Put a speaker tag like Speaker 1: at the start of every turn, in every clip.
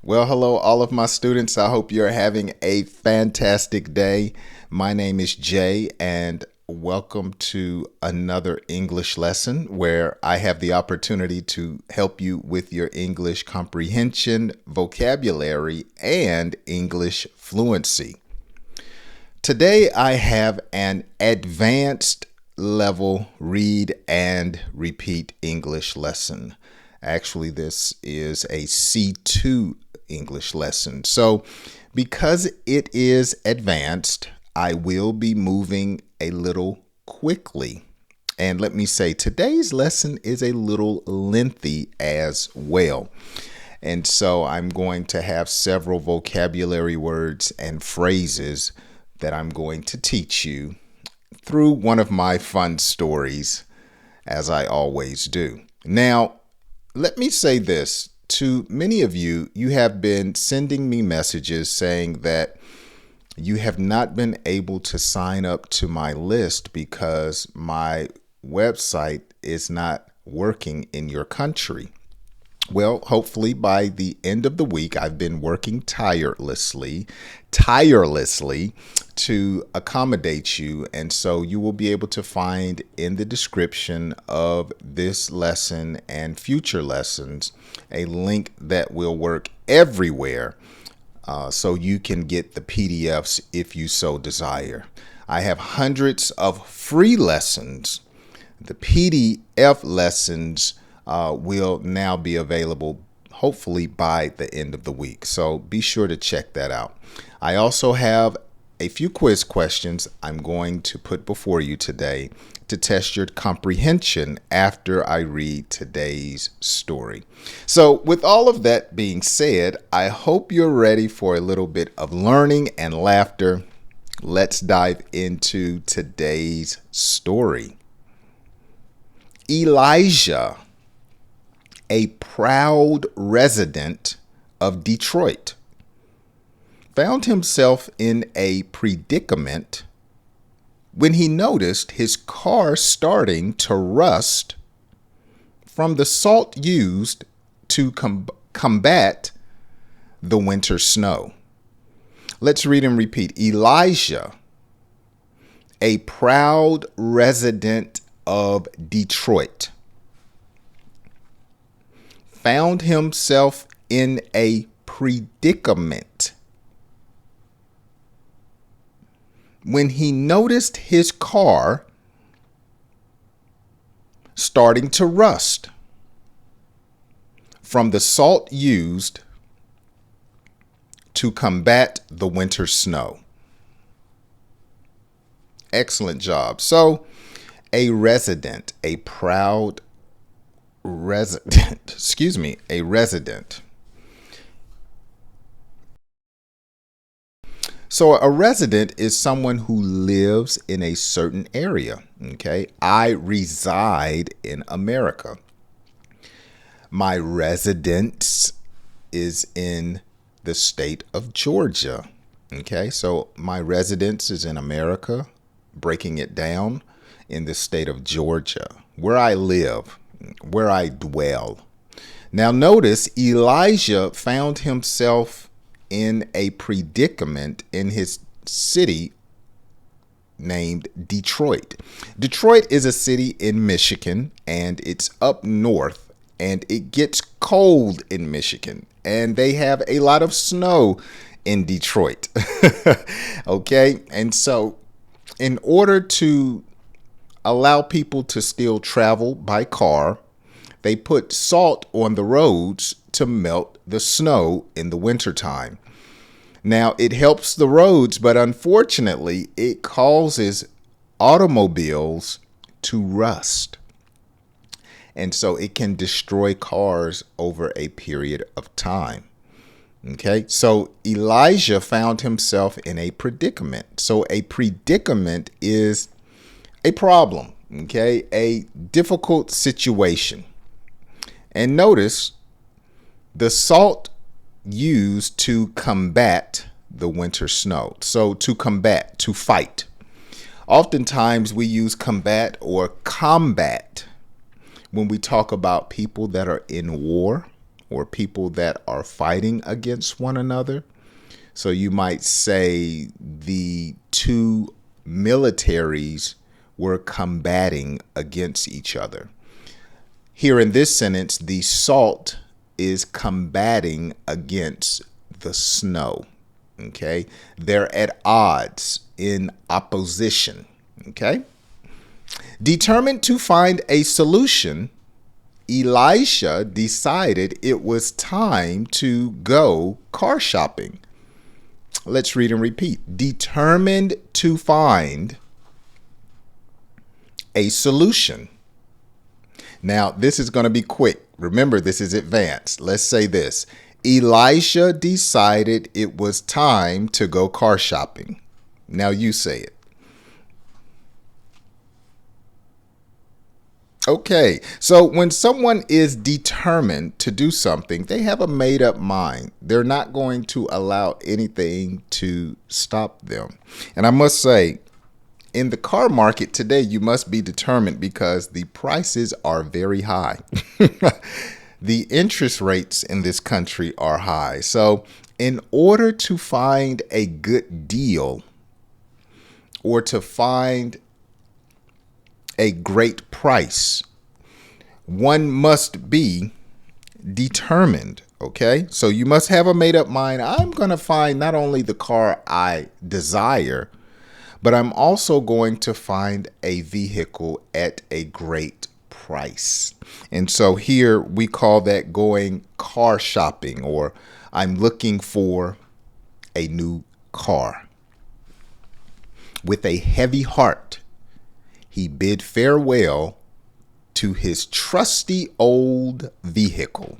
Speaker 1: Well, hello, all of my students. I hope you're having a fantastic day. My name is Jay, and welcome to another English lesson where I have the opportunity to help you with your English comprehension, vocabulary, and English fluency. Today, I have an advanced level read and repeat English lesson. Actually, this is a C-2 English lesson. So because it is advanced, I will be moving a little quickly. And let me say, today's lesson is a little lengthy as well. And so I'm going to have several vocabulary words and phrases that I'm going to teach you through one of my fun stories, as I always do. Now, let me say this. To many of you, you have been sending me messages saying that you have not been able to sign up to my list because my website is not working in your country. Well, hopefully by the end of the week, I've been working tirelessly to accommodate you. And so you will be able to find in the description of this lesson and future lessons a link that will work everywhere so you can get the PDFs if you so desire. I have hundreds of free lessons. The PDF lessons will now be available hopefully by the end of the week. So be sure to check that out. I also have a few quiz questions I'm going to put before you today to test your comprehension after I read today's story. So with all of that being said, I hope you're ready for a little bit of learning and laughter. Let's dive into today's story. Elijah, a proud resident of Detroit, found himself in a predicament when he noticed his car starting to rust from the salt used to combat the winter snow. Let's read and repeat. Elijah, a proud resident of Detroit, found himself in a predicament when he noticed his car starting to rust from the salt used to combat the winter snow. Excellent job. So, a resident, a proud resident, a resident. So a resident is someone who lives in a certain area, okay? I reside in America. My residence is in the state of Georgia, okay? So my residence is in America, breaking it down in the state of Georgia, where I live, where I dwell. Now notice Elijah found himself in a predicament in his city named Detroit. Detroit is a city in Michigan, and it's up north, and it gets cold in Michigan, and they have a lot of snow in Detroit. Okay, and so in order to allow people to still travel by car, they put salt on the roads to melt the snow in the wintertime. Now, it helps the roads, but unfortunately, it causes automobiles to rust. And so it can destroy cars over a period of time. Okay, so Elijah found himself in a predicament. So a predicament is a problem, okay, a difficult situation. And notice the salt used to combat the winter snow. So to combat, to fight. Oftentimes we use combat or combat when we talk about people that are in war or people that are fighting against one another. So you might say the two militaries were combating against each other. Here in this sentence, the salt is combating against the snow. Okay, they're at odds, in opposition. Okay, determined to find a solution, Elisha decided it was time to go car shopping. Let's read and repeat. Determined to find a solution. Now, this is going to be quick. Remember, this is advanced. Let's say this. Elisha decided it was time to go car shopping. Now you say it. Okay, so when someone is determined to do something, they have a made-up mind. They're not going to allow anything to stop them. And I must say, in the car market today, you must be determined because the prices are very high. The interest rates in this country are high. So in order to find a good deal or to find a great price, one must be determined. Okay, so you must have a made up mind. I'm going to find not only the car I desire, but I'm also going to find a vehicle at a great price. And so here we call that going car shopping, or I'm looking for a new car. With a heavy heart, he bid farewell to his trusty old vehicle,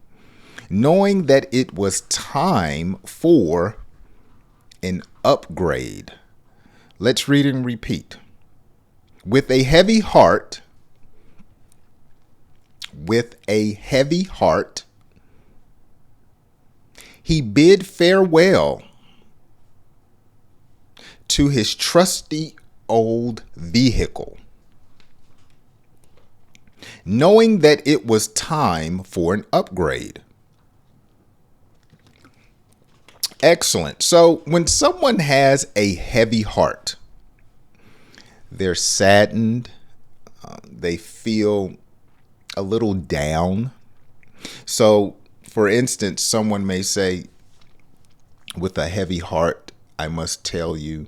Speaker 1: knowing that it was time for an upgrade. Let's read and repeat. With a heavy heart, he bid farewell to his trusty old vehicle, knowing that it was time for an upgrade. Excellent. So when someone has a heavy heart, they're saddened, they feel a little down. So, for instance, someone may say, with a heavy heart, I must tell you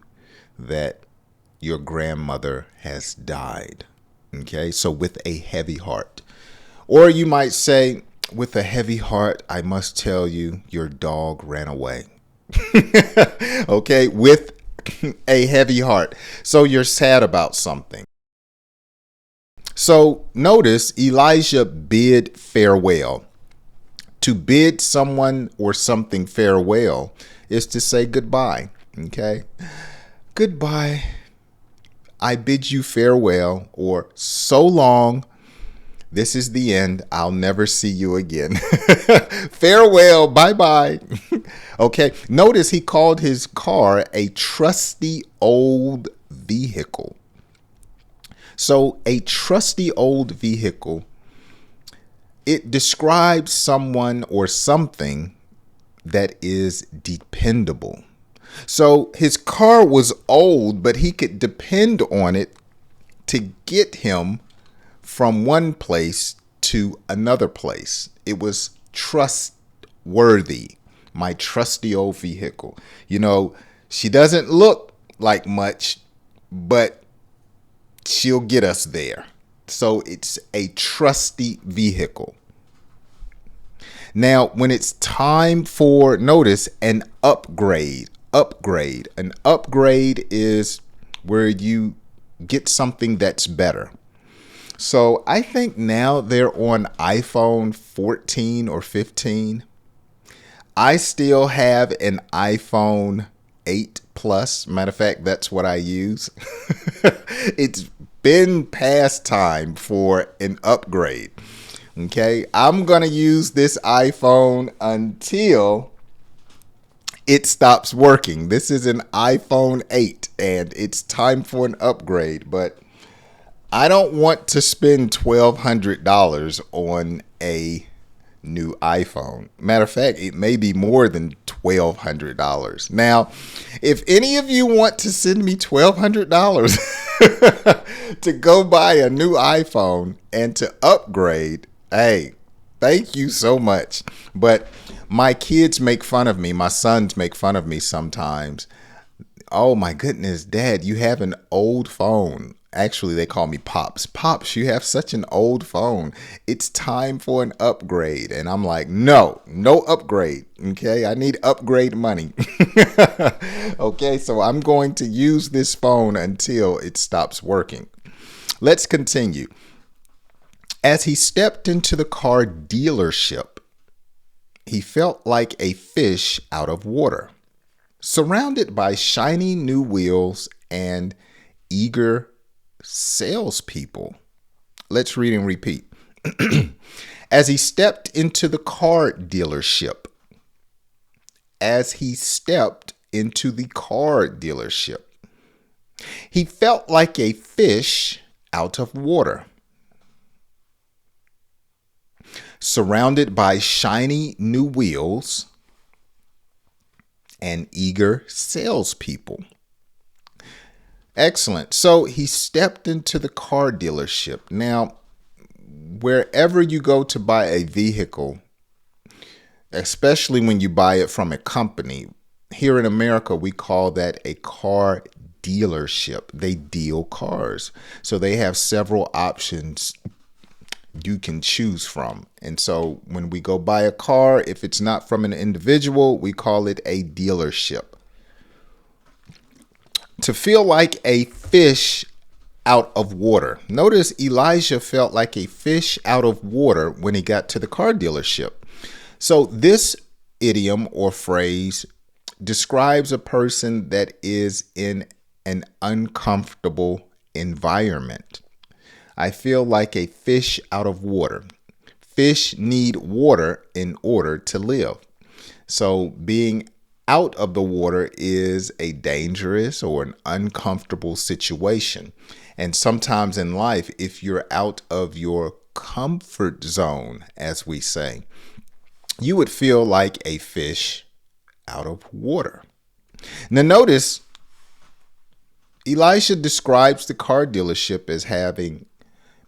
Speaker 1: that your grandmother has died. Okay, so with a heavy heart. Or you might say, with a heavy heart, I must tell you your dog ran away. Okay, with a heavy heart. So you're sad about something. So notice Elijah bid farewell. To bid someone or something farewell is to say goodbye. Okay, goodbye. I bid you farewell, or so long. This is the end. I'll never see you again. Farewell. Bye-bye. Okay. Notice he called his car a trusty old vehicle. So a trusty old vehicle, it describes someone or something that is dependable. So his car was old, but he could depend on it to get him from one place to another place. It was trustworthy. My trusty old vehicle. You know, she doesn't look like much, but she'll get us there. So it's a trusty vehicle. Now, when it's time for, notice, an upgrade. An upgrade is where you get something that's better. So I think now they're on iPhone 14 or 15. I still have an iPhone 8 Plus. Matter of fact, that's what I use. It's been past time for an upgrade. Okay, I'm going to use this iPhone until it stops working. This is an iPhone 8 and it's time for an upgrade, but I don't want to spend $1,200 on a new iPhone. Matter of fact, it may be more than $1,200. Now, if any of you want to send me $1,200 to go buy a new iPhone and to upgrade, hey, thank you so much. But my kids make fun of me. My sons make fun of me sometimes. Oh my goodness, Dad, you have an old phone. Actually, they call me Pops. Pops, you have such an old phone. It's time for an upgrade. And I'm like, no upgrade. Okay, I need upgrade money. Okay, so I'm going to use this phone until it stops working. Let's continue. As he stepped into the car dealership, he felt like a fish out of water, surrounded by shiny new wheels and eager salespeople. Let's read and repeat. As he stepped into the car dealership, he felt like a fish out of water, surrounded by shiny new wheels and eager salespeople. Excellent. So he stepped into the car dealership. Now, wherever you go to buy a vehicle, especially when you buy it from a company, here in America, we call that a car dealership. They deal cars. So they have several options you can choose from. And so when we go buy a car, if it's not from an individual, we call it a dealership. To feel like a fish out of water. Notice Elijah felt like a fish out of water when he got to the car dealership. So this idiom or phrase describes a person that is in an uncomfortable environment. I feel like a fish out of water. Fish need water in order to live. So being out of the water is a dangerous or an uncomfortable situation. And sometimes in life, if you're out of your comfort zone, as we say, you would feel like a fish out of water. Now notice, Elisha describes the car dealership as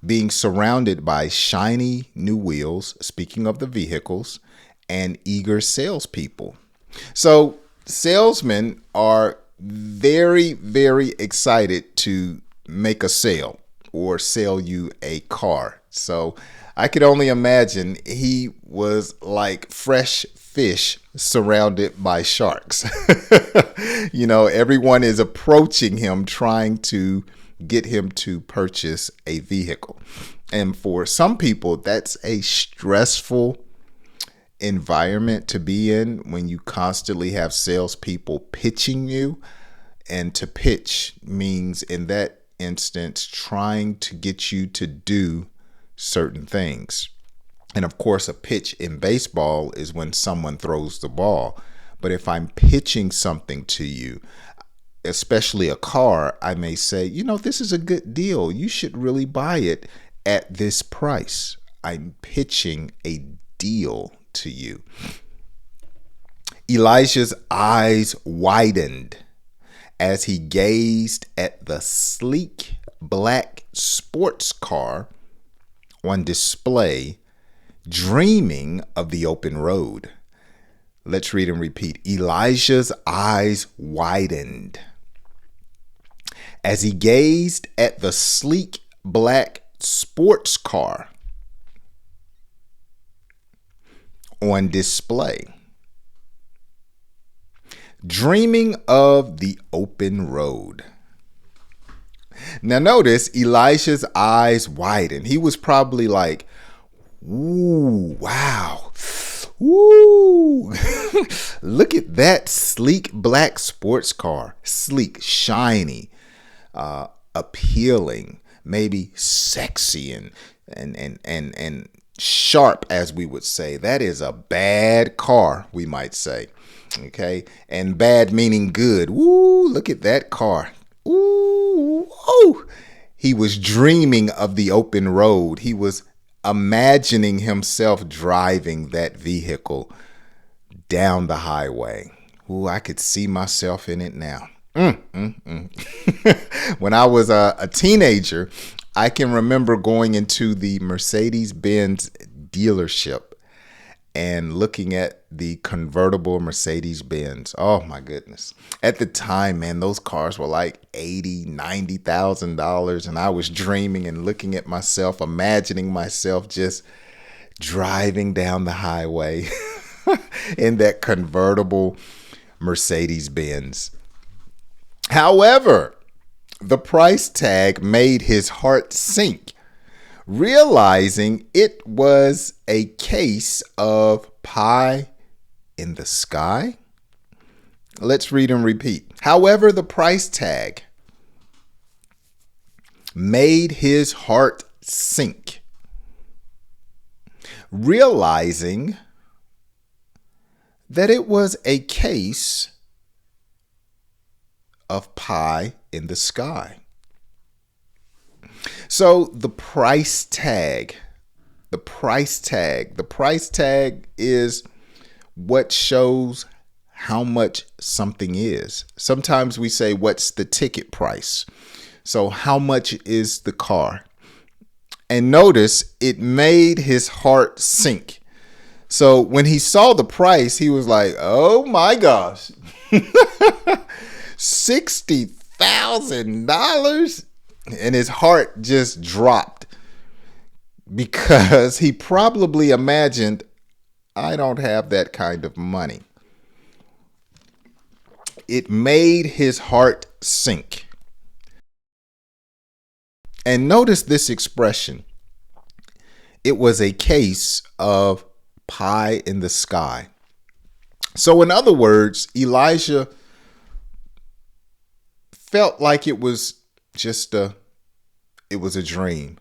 Speaker 1: being surrounded by shiny new wheels, speaking of the vehicles, and eager salespeople. So salesmen are very, very excited to make a sale or sell you a car. So I could only imagine he was like fresh fish surrounded by sharks. Everyone is approaching him trying to get him to purchase a vehicle. And for some people, that's a stressful environment to be in when you constantly have salespeople pitching you. And to pitch means, in that instance, trying to get you to do certain things. And of course, a pitch in baseball is when someone throws the ball. But if I'm pitching something to you, especially a car, I may say, this is a good deal. You should really buy it at this price. I'm pitching a deal to you. Elijah's eyes widened as he gazed at the sleek black sports car on display, dreaming of the open road. Let's read and repeat. Elijah's eyes widened as he gazed at the sleek black sports car on display, dreaming of the open road. Now notice Elisha's eyes widened. He was probably like, ooh, wow. Ooh, look at that sleek black sports car. Sleek, shiny, appealing, maybe sexy and sharp, as we would say. That is a bad car, we might say. Okay, and bad meaning good. Ooh, look at that car. Ooh, oh. He was dreaming of the open road. He was imagining himself driving that vehicle down the highway. Ooh, I could see myself in it now. When I was a teenager, I can remember going into the Mercedes-Benz dealership and looking at the convertible Mercedes-Benz. Oh my goodness. At the time, man, those cars were like $80,000, $90,000. And I was dreaming and looking at myself, imagining myself just driving down the highway in that convertible Mercedes-Benz. However, the price tag made his heart sink, realizing it was a case of pie in the sky. Let's read and repeat. However, the price tag made his heart sink, realizing that it was a case of pie in the sky. So the price tag is what shows how much something is. Sometimes we say, what's the ticket price? So how much is the car? And notice it made his heart sink. So when he saw the price, he was like, oh my gosh, $60,000. And his heart just dropped because he probably imagined, I don't have that kind of money. It made his heart sink. And notice this expression. It was a case of pie in the sky. So in other words, Elijah felt like it was it was a dream.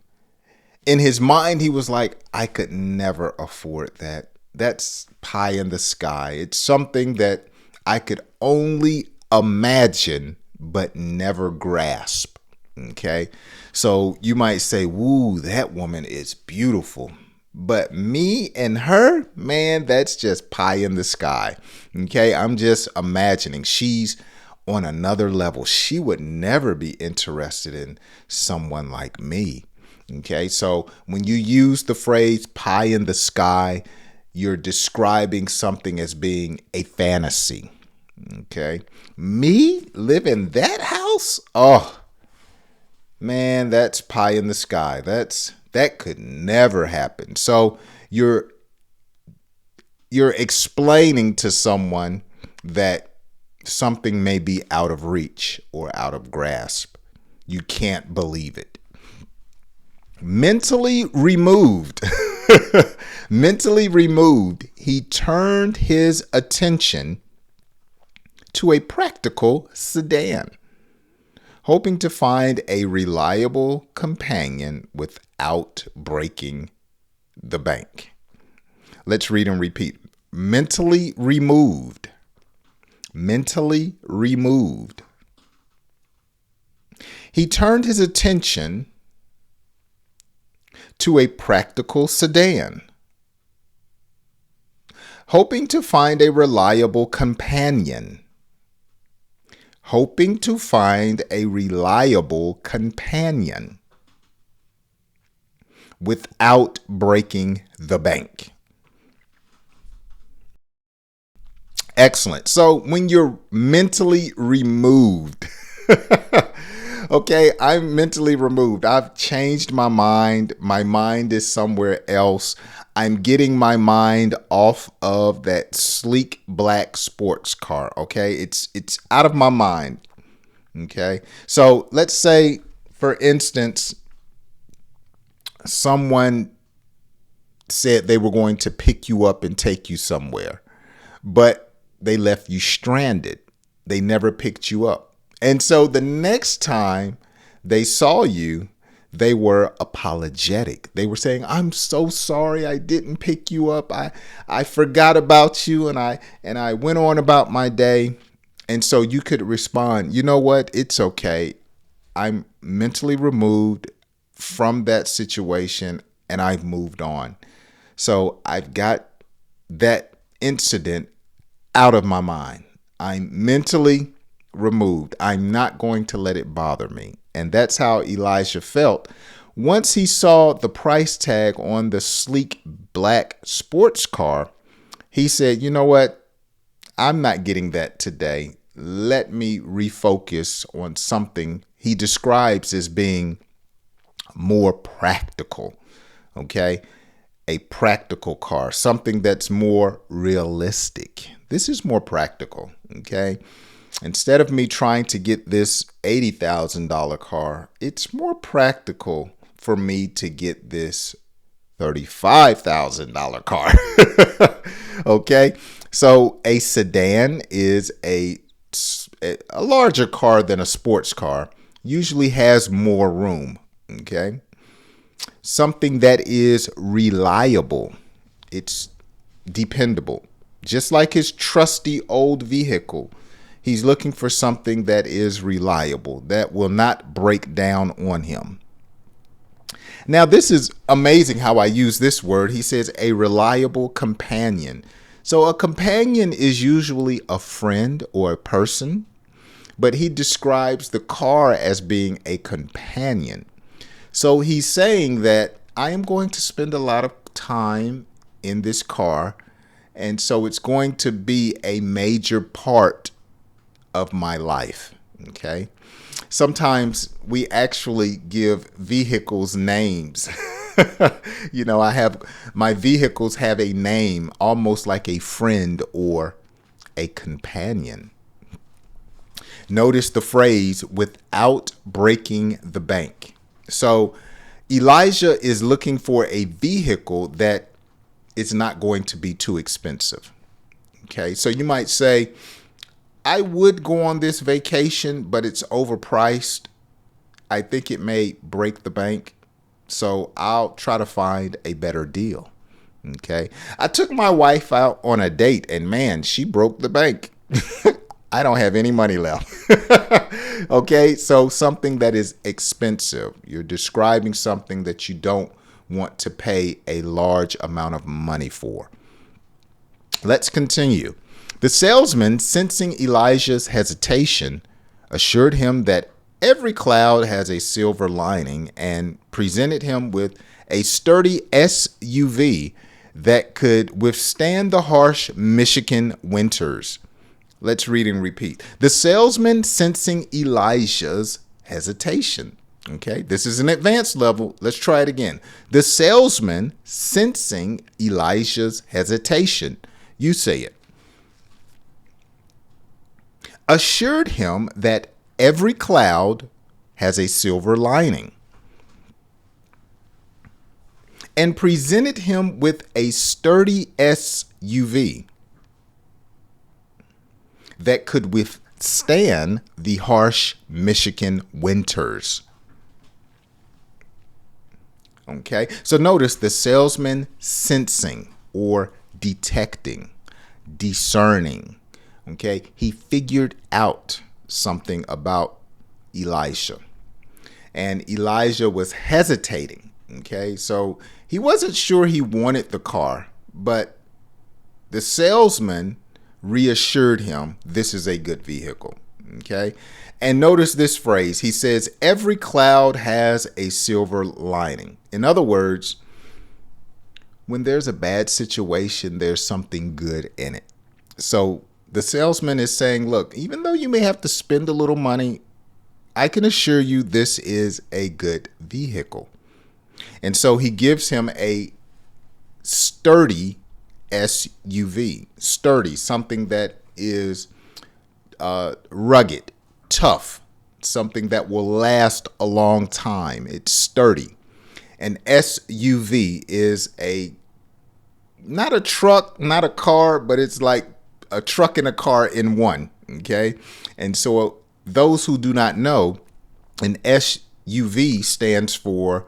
Speaker 1: In his mind, he was like, I could never afford that. That's pie in the sky. It's something that I could only imagine, but never grasp. Okay. So you might say, woo, that woman is beautiful. But me and her, man, that's just pie in the sky. Okay. I'm just imagining she's on another level. She would never be interested in someone like me. Okay. So when you use the phrase pie in the sky, you're describing something as being a fantasy. Okay. Me live in that house? Oh, man, that's pie in the sky. That could never happen. So you're explaining to someone that something may be out of reach or out of grasp. You can't believe it. Mentally removed. Mentally removed, he turned his attention to a practical sedan, hoping to find a reliable companion without breaking the bank. Let's read and repeat. Mentally removed. Mentally removed. He turned his attention to a practical sedan, hoping to find a reliable companion. Hoping to find a reliable companion without breaking the bank. Excellent. So when you're mentally removed, okay, I'm mentally removed. I've changed my mind. My mind is somewhere else. I'm getting my mind off of that sleek black sports car. Okay, it's out of my mind. Okay, so let's say, for instance, someone said they were going to pick you up and take you somewhere, but they left you stranded. They never picked you up. And so the next time they saw you, they were apologetic. They were saying, I'm so sorry I didn't pick you up. I forgot about you and I went on about my day. And so you could respond, you know what? It's okay. I'm mentally removed from that situation and I've moved on. So I've got that incident out of my mind. I'm mentally removed. I'm not going to let it bother me. And that's how Elijah felt once he saw the price tag on the sleek black sports car. He said, you know what? I'm not getting that today. Let me refocus on something he describes as being more practical. Okay? A practical car, something that's more realistic. This is more practical. Okay? Instead of me trying to get this $80,000 car, it's more practical for me to get this $35,000 car. Okay? So a sedan is a larger car than a sports car, usually has more room. Okay? Something that is reliable. It's dependable. Just like his trusty old vehicle, he's looking for something that is reliable, that will not break down on him. Now, this is amazing how I use this word. He says a reliable companion. So a companion is usually a friend or a person, but he describes the car as being a companion. So he's saying that I am going to spend a lot of time in this car, and so it's going to be a major part of my life. Okay. Sometimes we actually give vehicles names. My vehicles have a name, almost like a friend or a companion. Notice the phrase, without breaking the bank. So Elijah is looking for a vehicle that is not going to be too expensive. Okay, so you might say, I would go on this vacation, but it's overpriced. I think it may break the bank, so I'll try to find a better deal. Okay, I took my wife out on a date, and man, she broke the bank. I don't have any money left. Okay, so something that is expensive. You're describing something that you don't want to pay a large amount of money for. Let's continue. The salesman, sensing Elijah's hesitation, assured him that every cloud has a silver lining and presented him with a sturdy SUV that could withstand the harsh Michigan winters. Let's read and repeat. The salesman, sensing Elijah's hesitation. Okay, this is an advanced level. Let's try it again. The salesman, sensing Elijah's hesitation. You say it. Assured him that every cloud has a silver lining and presented him with a sturdy SUV that could withstand the harsh Michigan winters. Okay, so notice the salesman sensing or detecting, discerning. Okay, he figured out something about Elisha, and Elijah was hesitating. Okay, so he wasn't sure he wanted the car, but the salesman reassured him this is a good vehicle. Okay, and notice this phrase. He says, every cloud has a silver lining. In other words, when there's a bad situation, there's something good in it. So the salesman is saying, look, even though you may have to spend a little money, I can assure you this is a good vehicle. And so he gives him a sturdy SUV, sturdy, something that is rugged, tough, something that will last a long time. It's sturdy. An SUV is not a truck, not a car, but it's like a truck and a car in one. Okay. And so those who do not know, an SUV stands for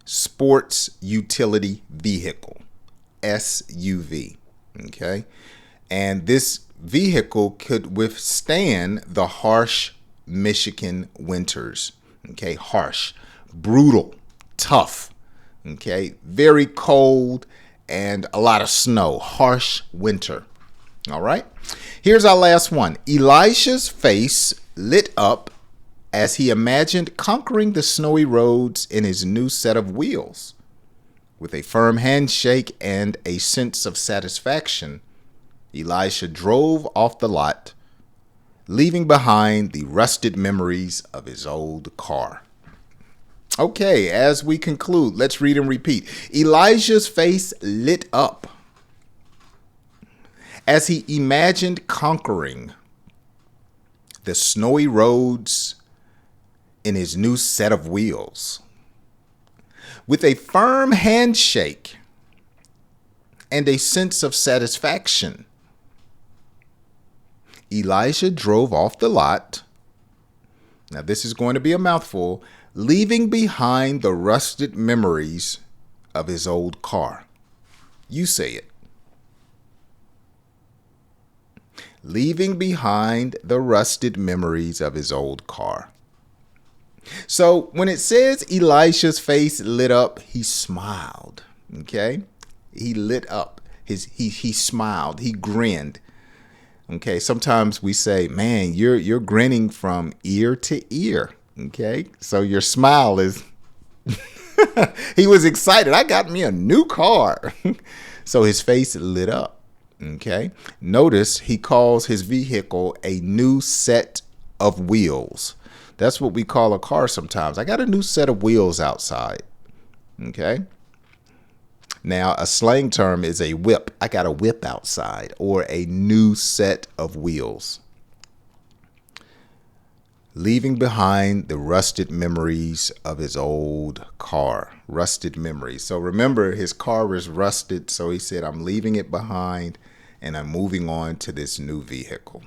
Speaker 1: Sports Utility Vehicle, SUV. Okay. And this vehicle could withstand the harsh Michigan winters. Okay. Harsh, brutal, tough. Okay, very cold and a lot of snow, harsh winter. All right, here's our last one. Elisha's face lit up as he imagined conquering the snowy roads in his new set of wheels. With a firm handshake and a sense of satisfaction, Elisha drove off the lot, leaving behind the rusted memories of his old car. Okay, as we conclude, let's read and repeat. Elijah's face lit up as he imagined conquering the snowy roads in his new set of wheels. With a firm handshake and a sense of satisfaction, Elijah drove off the lot. Now, this is going to be a mouthful. Leaving behind the rusted memories of his old car. You say it. Leaving behind the rusted memories of his old car. So when it says Elisha's face lit up, he smiled. Okay? He lit up. He smiled. He grinned. Okay? Sometimes we say, man, you're grinning from ear to ear. Okay? So your smile is he was excited. I got me a new car. So his face lit up. Okay? Notice he calls his vehicle a new set of wheels. That's what we call a car sometimes. I got a new set of wheels outside. Okay. Now, a slang term is a whip. I got a whip outside, or a new set of wheels. Leaving behind the rusted memories of his old car. Rusted memories. So remember, his car is rusted. So he said, I'm leaving it behind and I'm moving on to this new vehicle.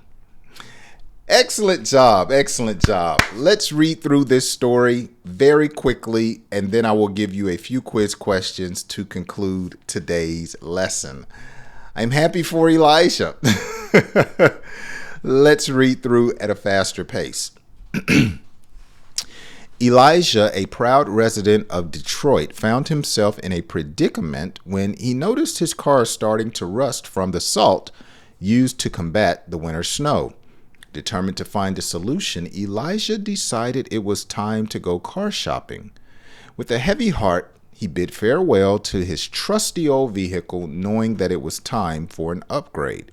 Speaker 1: Excellent job. Excellent job. Let's read through this story very quickly, and then I will give you a few quiz questions to conclude today's lesson. I'm happy for Elisha. Let's read through at a faster pace. Elijah, a proud resident of Detroit, found himself in a predicament when he noticed his car starting to rust from the salt used to combat the winter snow. Determined to find a solution, Elijah decided it was time to go car shopping. With a heavy heart, he bid farewell to his trusty old vehicle, knowing that it was time for an upgrade.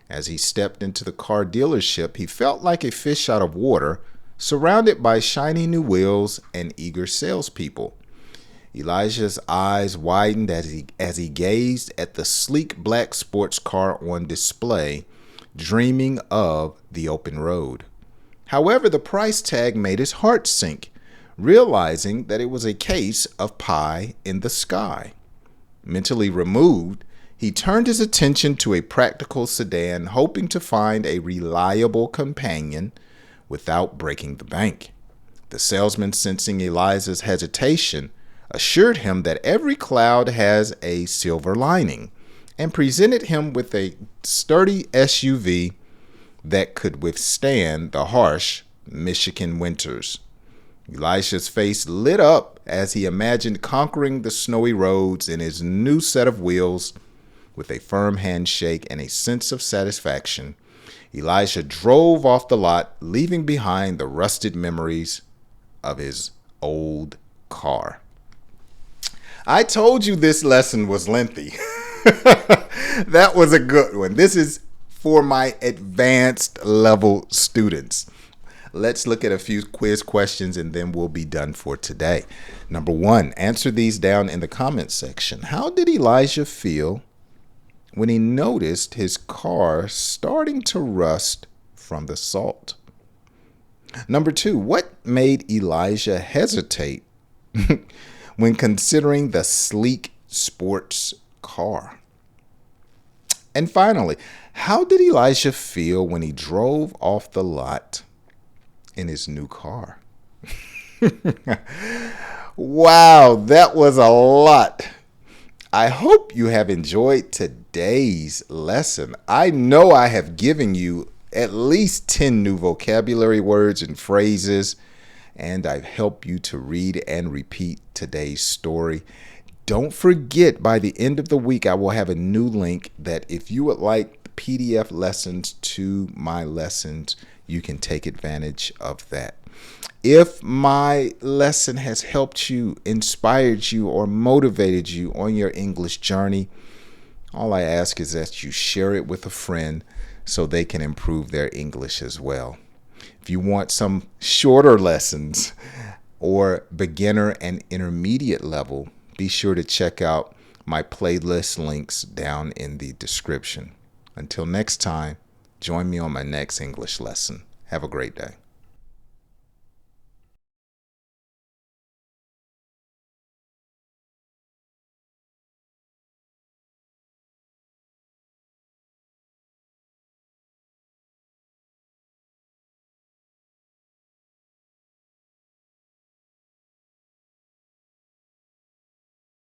Speaker 1: As he stepped into the car dealership, he felt like a fish out of water, surrounded by shiny new wheels and eager salespeople. Elijah's eyes widened as he gazed at the sleek black sports car on display, dreaming of the open road. However, the price tag made his heart sink, realizing that it was a case of pie in the sky. Mentally removed, he turned his attention to a practical sedan, hoping to find a reliable companion without breaking the bank. The salesman, sensing Elijah's hesitation, assured him that every cloud has a silver lining, and presented him with a sturdy SUV that could withstand the harsh Michigan winters. Elisha's face lit up as he imagined conquering the snowy roads in his new set of wheels. With a firm handshake and a sense of satisfaction, Elisha drove off the lot, leaving behind the rusted memories of his old car. I told you this lesson was lengthy. That was a good one. This is for my advanced level students. Let's look at a few quiz questions and then we'll be done for today. Number 1, answer these down in the comments section. How did Elijah feel when he noticed his car starting to rust from the salt? Number 2, what made Elijah hesitate when considering the sleek sports car? And finally, how did Elijah feel when he drove off the lot in his new car? Wow, that was a lot. I hope you have enjoyed today's lesson. I know I have given you at least 10 new vocabulary words and phrases, and I've helped you to read and repeat today's story. Don't forget, by the end of the week, I will have a new link that if you would like PDF lessons to my lessons, you can take advantage of that. If my lesson has helped you, inspired you, or motivated you on your English journey, all I ask is that you share it with a friend so they can improve their English as well. If you want some shorter lessons or beginner and intermediate level, be sure to check out my playlist links down in the description. Until next time, join me on my next English lesson. Have a great day.